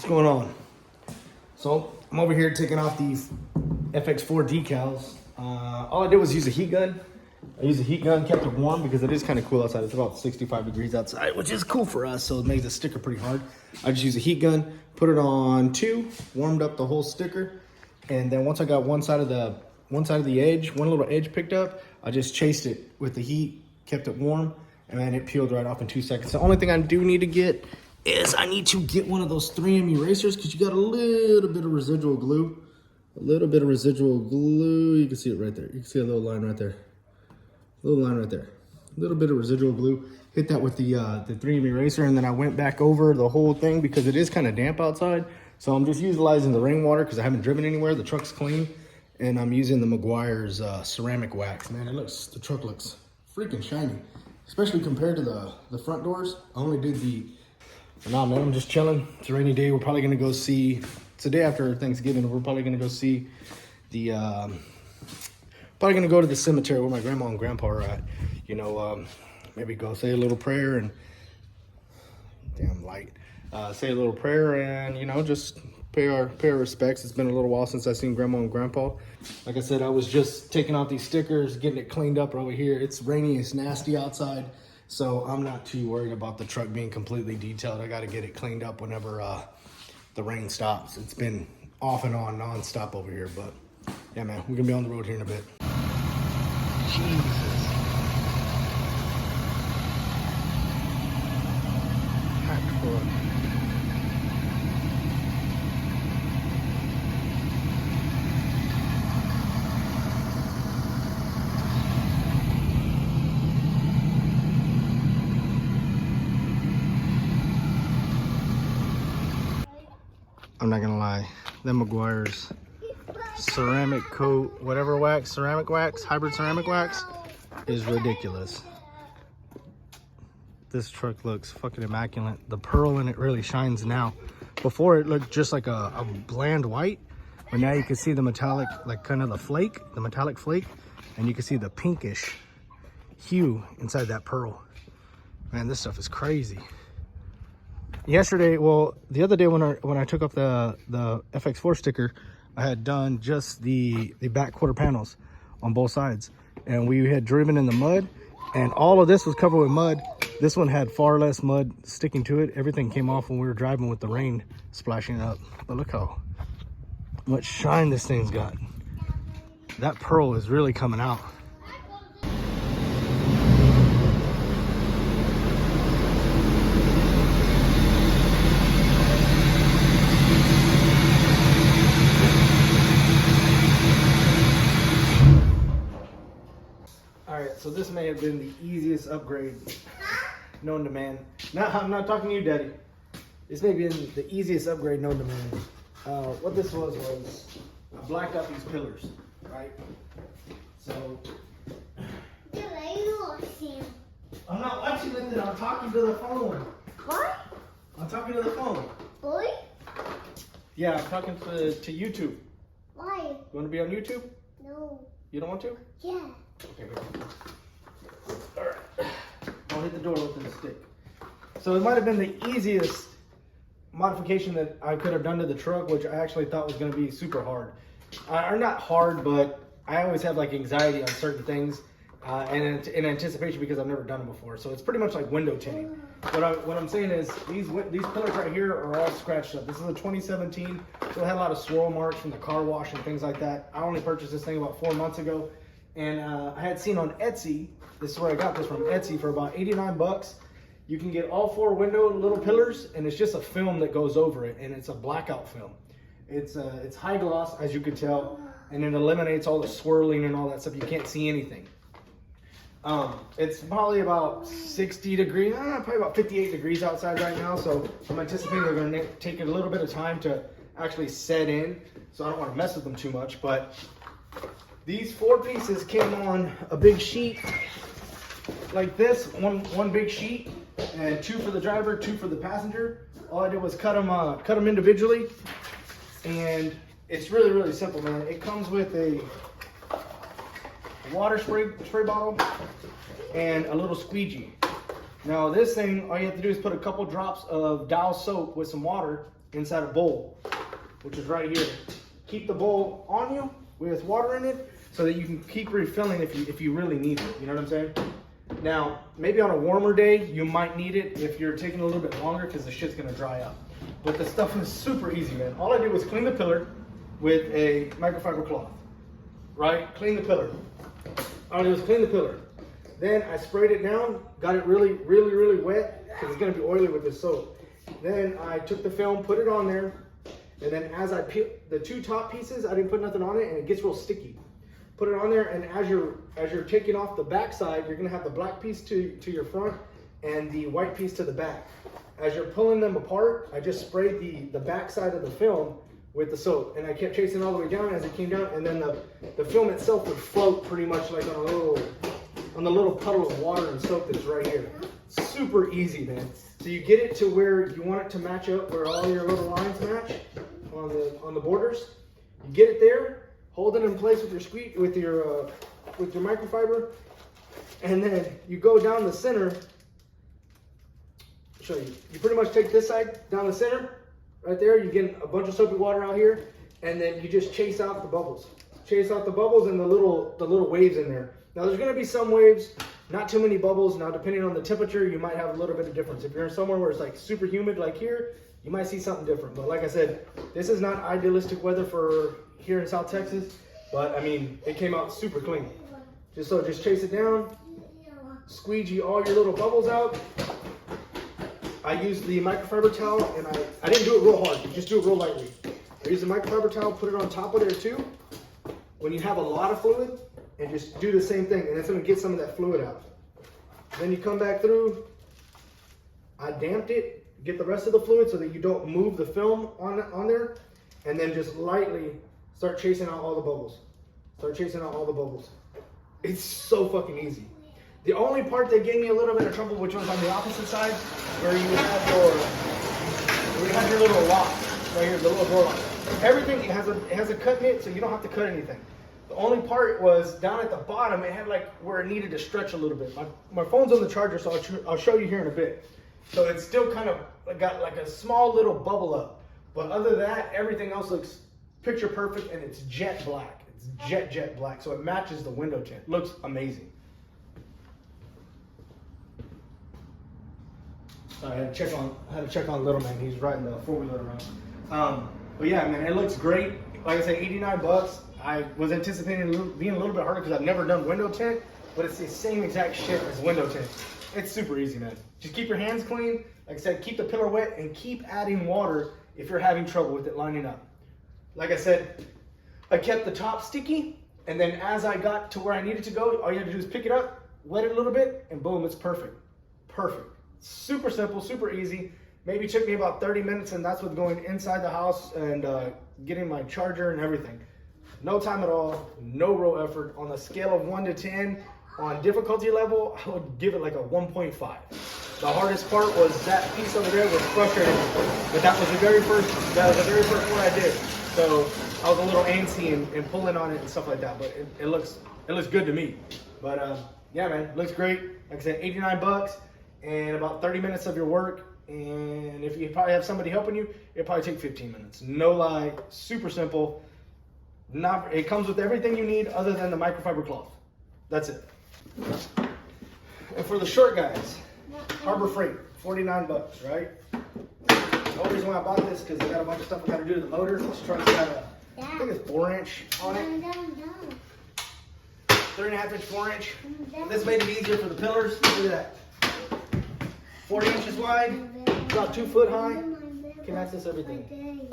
going on? So I'm over here taking off these FX4 decals. All I did was use a heat gun. I used a heat gun, kept it warm because it is kind of cool outside. It's about 65 degrees outside, which is cool for us, so it makes the sticker pretty hard. I just used a heat gun, put it on 2, warmed up the whole sticker, and then once I got one side of the edge, one little edge picked up, I just chased it with the heat, kept it warm, and then it peeled right off in 2 seconds. The only thing I do need to get is I need to get one of those 3M erasers because you got a little bit of residual glue. A little bit of residual glue. You can see it right there. You can see a little line right there. Little line right there. A little bit of residual glue. Hit that with the 3M eraser, and then I went back over the whole thing because it is kind of damp outside. So I'm just utilizing the rainwater because I haven't driven anywhere. The truck's clean, and I'm using the Meguiar's ceramic wax. Man, the truck looks freaking shiny, especially compared to the front doors. I only did nah, man, I'm just chilling. It's a rainy day. We're probably gonna go see. It's the day after Thanksgiving. We're probably gonna go see the. Probably gonna go to the cemetery where my grandma and grandpa are at. You know, maybe go say a little prayer and damn light. Say a little prayer and just pay our respects. It's been a little while since I've seen grandma and grandpa. Like I said, I was just taking out these stickers, getting it cleaned up over here. It's rainy, it's nasty outside, so I'm not too worried about the truck being completely detailed. I got to get it cleaned up whenever the rain stops. It's been off and on non-stop over here, but yeah, man, we're gonna be on the road here in a bit. Jesus. Packed full. I'm not gonna lie, them Meguiar's ceramic coat, whatever wax, ceramic wax, hybrid ceramic wax is ridiculous. This truck looks fucking immaculate. The pearl in it really shines now. Before it looked just like a bland white, but now you can see the metallic, like kind of the metallic flake, and you can see the pinkish hue inside that pearl. Man, this stuff is crazy. Yesterday, well, the other day when I took off the FX4 sticker, I had done just the back quarter panels on both sides, and we had driven in the mud, and all of this was covered with mud. This one had far less mud sticking to it. Everything came off when we were driving with the rain splashing up. But look how much shine this thing's got. That pearl is really coming out. So this may have been the easiest upgrade known to man. I'm not talking to you, Daddy. This may have been the easiest upgrade known to man. What this was I blacked out these pillars, right? So I'm not watching it. I'm talking to the phone. What? I'm talking to the phone. Boy? Yeah, I'm talking to YouTube. Why? You want to be on YouTube? No. You don't want to? Yeah. Okay, good. All right. I'll hit the door with the stick. So it might have been the easiest modification that I could have done to the truck, which I actually thought was going to be super hard. Or not hard, but I always have like anxiety on certain things and in anticipation because I've never done it before. So it's pretty much like window tinting. What I'm saying is these pillars right here are all scratched up. This is a 2017, so it had a lot of swirl marks from the car wash and things like that. I only purchased this thing about 4 months ago. And I had seen on Etsy, this is where I got this from, Etsy, for about 89 bucks. You can get all 4 window little pillars, and it's just a film that goes over it, and it's a blackout film. It's high gloss, as you could tell, and it eliminates all the swirling and all that stuff. You can't see anything. It's probably about 60 degrees, probably about 58 degrees outside right now, so I'm anticipating they're going to take a little bit of time to actually set in, so I don't want to mess with them too much, but these 4 pieces came on a big sheet like this, one big sheet, and 2 for the driver, 2 for the passenger. All I did was cut them individually, and it's really, really simple, man. It comes with a water spray bottle and a little squeegee. Now this thing, all you have to do is put a couple drops of Dial soap with some water inside a bowl, which is right here. Keep the bowl on you with water in it so that you can keep refilling if you really need it. You know what I'm saying? Now, maybe on a warmer day, you might need it if you're taking a little bit longer because the shit's gonna dry up. But the stuff is super easy, man. All I did was clean the pillar with a microfiber cloth, right? Clean the pillar. All I did was clean the pillar. Then I sprayed it down, got it really, really, really wet because it's gonna be oily with this soap. Then I took the film, put it on there, and then as I peel the two top pieces, I didn't put nothing on it, and it gets real sticky. Put it on there, and as you're taking off the back side, you're gonna have the black piece to your front and the white piece to the back. As you're pulling them apart, I just sprayed the back side of the film with the soap, and I kept chasing all the way down as it came down, and then the film itself would float pretty much like on the little puddle of water and soap that's right here. Super easy, man. So you get it to where you want it to match up, where all your little lines match on the borders. You get it there, hold it in place with your microfiber, and then you go down the center. I'll show you. You pretty much take this side down the center, right there. You get a bunch of soapy water out here, and then you just chase out the bubbles. Chase out the bubbles and the little waves in there. Now there's gonna be some waves, not too many bubbles. Now depending on the temperature, you might have a little bit of difference. If you're in somewhere where it's like super humid like here, you might see something different. But like I said, this is not idealistic weather for here in South Texas, but I mean, it came out super clean. Just chase it down, squeegee all your little bubbles out. I used the microfiber towel, and I didn't do it real hard, just do it real lightly. I used the microfiber towel, put it on top of there too. When you have a lot of fluid, and just do the same thing, and it's gonna get some of that fluid out. Then you come back through, I damped it, get the rest of the fluid so that you don't move the film on there, and then just lightly start chasing out all the bubbles. Start chasing out all the bubbles. It's so fucking easy. The only part that gave me a little bit of trouble, which was on the opposite side, where you have your little lock, right here, the little door lock. Everything, it has a cut in it, so you don't have to cut anything. The only part was down at the bottom, it had like where it needed to stretch a little bit. My phone's on the charger, so I'll show you here in a bit. So it's still kind of got like a small little bubble up. But other than that, everything else looks picture perfect, and it's jet black. It's jet black, so it matches the window tint. Looks amazing. Sorry, I had to check on little man. He's riding the four-wheeler around. But yeah, man, it looks great. Like I said, 89 bucks. I was anticipating being a little bit harder because I've never done window tint, but it's the same exact shit as window tint. It's super easy, man. Just keep your hands clean. Like I said, keep the pillar wet and keep adding water if you're having trouble with it lining up. Like I said, I kept the top sticky, and then as I got to where I needed to go, all you have to do is pick it up, wet it a little bit, and boom, it's perfect. Perfect. Super simple, super easy. Maybe took me about 30 minutes, and that's with going inside the house and getting my charger and everything. No time at all, no real effort. On a scale of 1 to 10, on difficulty level, I would give it like a 1.5. The hardest part was that piece over there was frustrating, but that was the very first one I did. So I was a little antsy and pulling on it and stuff like that, but it looks good to me. But yeah, man, it looks great. Like I said, 89 bucks and about 30 minutes of your work. And if you probably have somebody helping you, it'll probably take 15 minutes. No lie, super simple. It comes with everything you need other than the microfiber cloth. That's it. And for the short guys, Harbor Freight, 49 bucks, right? The only reason why I bought this because I got a bunch of stuff I got to do to the motor. This truck's got I think it's 4-inch on it. 3.5-inch, 4-inch. This made it easier for the pillars. Look at that. 40 inches wide, about 2 foot high. Can access everything.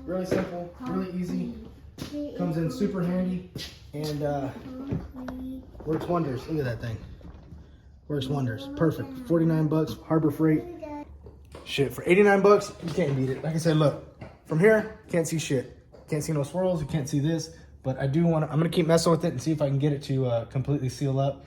Really simple, really easy. Comes in super handy and works wonders. Look at that thing. Works wonders. Perfect. 49 bucks, Harbor Freight. Shit, for 89 bucks, you can't beat it. Like I said, look, from here, can't see shit. Can't see no swirls, you can't see this. But I'm gonna keep messing with it and see if I can get it to completely seal up.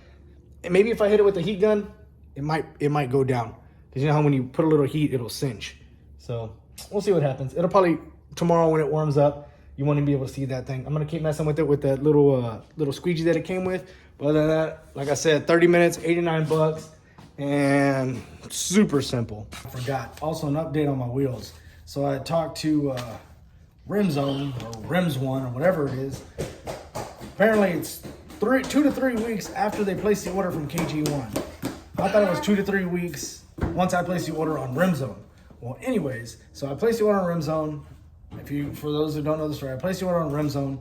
And maybe if I hit it with the heat gun, it might go down. Because you know how when you put a little heat, it'll cinch. So we'll see what happens. It'll probably, tomorrow when it warms up, you want to be able to see that thing. I'm going to keep messing with it with that little squeegee that it came with. But other than that, like I said, 30 minutes, 89 bucks, and super simple. I forgot. Also an update on my wheels. So I talked to RimZone or Rims One or whatever it is. Apparently it's 2 to 3 weeks after they place the order from KG1. I thought it was 2 to 3 weeks once I placed the order on RimZone. Well, anyways, so I placed the order on RimZone. For those who don't know the story, I placed the order on RimZone.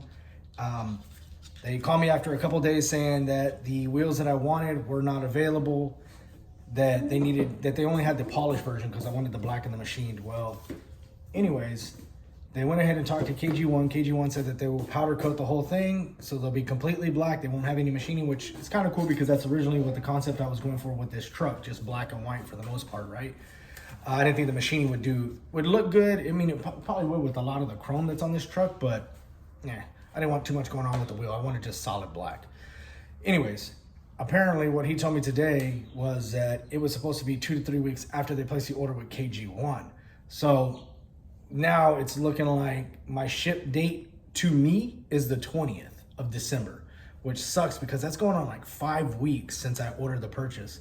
They called me after a couple days saying that the wheels that I wanted were not available, that they only had the polished version because I wanted the black and the machined. Well, anyways, they went ahead and talked to KG1. KG1 said that they will powder coat the whole thing, so they'll be completely black. They won't have any machining, which is kind of cool because that's originally what the concept I was going for with this truck, just black and white for the most part, right? I didn't think the machining would look good. I mean, it probably would with a lot of the chrome that's on this truck, but yeah, I didn't want too much going on with the wheel. I wanted just solid black. Anyways, apparently what he told me today was that it was supposed to be 2 to 3 weeks after they placed the order with KG1. So now it's looking like my ship date to me is the 20th of December, which sucks because that's going on like 5 weeks since I ordered the purchase.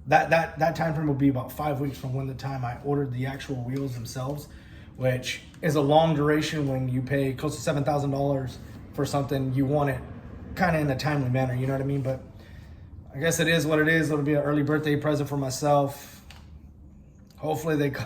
That time frame will be about 5 weeks from when the time I ordered the actual wheels themselves, which is a long duration when you pay close to $7,000 for something. You want it kind of in a timely manner, you know what I mean? But I guess it is what it is. It'll be an early birthday present for myself. Hopefully they come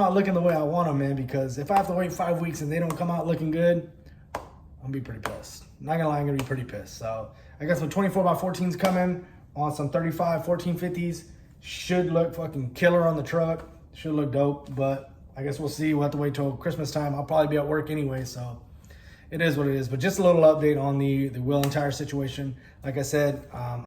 out looking the way I want them, man, because if I have to wait 5 weeks and they don't come out looking good, I'm gonna be pretty pissed. Not gonna lie, I'm gonna be pretty pissed. So I guess when 24x14's coming on some 35 1450s, should look fucking killer on the truck. Should look dope, but I guess we'll see. We'll have to wait till Christmas time. I'll probably be at work anyway, so it is what it is. But just a little update on the wheel and tire situation. Like I said,